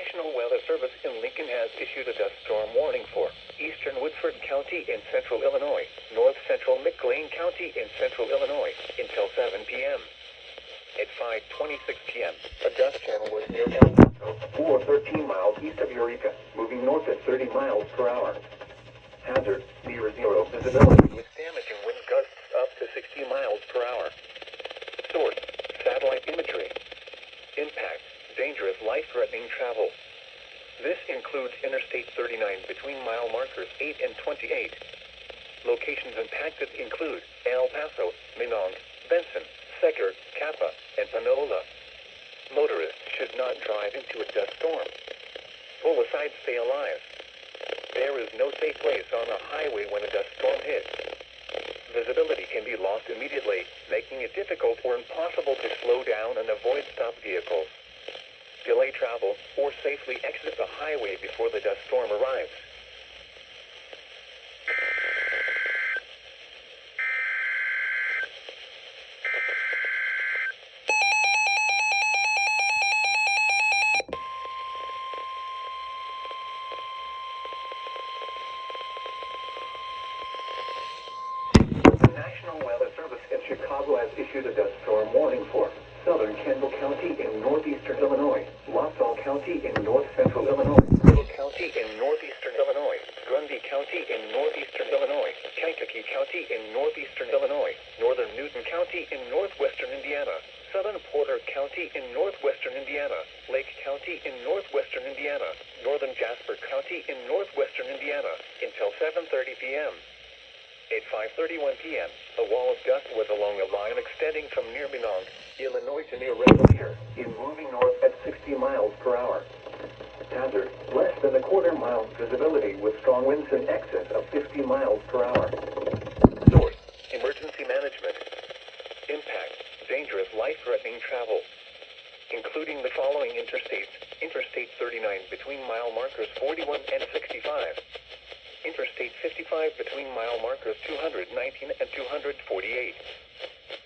National Weather Service in Lincoln has issued a dust storm warning for eastern Woodford County in central Illinois, north central McLean County in central Illinois, until 7 p.m. At 5:26 p.m., a dust channel was near El Paso, or 13 miles east of Eureka, moving north at 30 miles per hour. Hazard, near zero visibility with damaging wind gusts up to 60 miles per hour. Source, satellite imagery. Impact, dangerous, life-threatening travel. This includes Interstate 39 between mile markers 8 and 28. Locations impacted include El Paso, Minong, Benson, Secker, Kappa, and Panola. Motorists should not drive into a dust storm. Pull aside, stay alive. There is no safe place on a highway when a dust storm hits. Visibility can be lost immediately, making it difficult or impossible to slow down and avoid stopped vehicles. Delay travel, or safely exit the highway before the dust storm arrives. The National Weather Service in Chicago has issued a dust storm warning for southern Kendall County in northeastern Illinois, Wausau County in north central Illinois, Little County in northeastern Illinois, Grundy County in northeastern Illinois, Kankakee County in northeastern Illinois, northern Newton County in northwestern Indiana, southern Porter County in northwestern Indiana, Lake County in northwestern Indiana, northern Jasper County in northwestern Indiana, until 7:30 p.m. At 5:31 p.m., a wall of dust was along a line extending from near Minong, Illinois to near Red Deer, in moving north at 60 miles per hour. Hazard, less than a quarter mile visibility with strong winds in excess of 50 miles per hour. Source, emergency management. Impact, dangerous, life-threatening travel. Including the following interstates: Interstate 39 between mile markers 41 and 65. Interstate 55 between mile markers 219 and 248.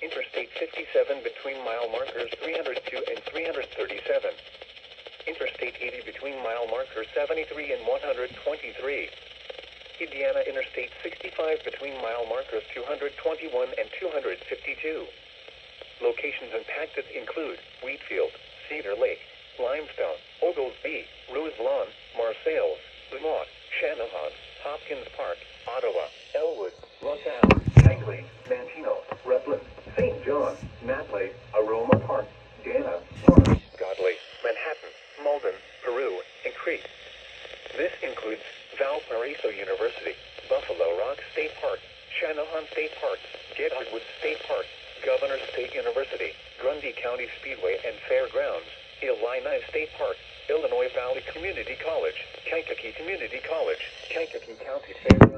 Interstate 57 between mile markers 302 and 337. Interstate 80 between mile markers 73 and 123. Indiana Interstate 65 between mile markers 221 and 252. Locations impacted include Wheatfield, Cedar Lake, Limestone, Oglesby, Rose Lawn, Marseilles, Lamont, Shanahan, Hopkins Park, Ottawa, Elwood, LaSalle, Langley, Mantino, Rutland, St. John, Matley, Aroma Park, Dana, Park, Godley, Manhattan, Malden, Peru, and Crete. This includes Valparaiso University, Buffalo Rock State Park, Shanahan State Park, Gedhardwood State Park, Governor State University, Grundy County Speedway and Fairgrounds, Illini State Park, Illinois Valley Community College, Kankakee Community College, Kankakee County Fair.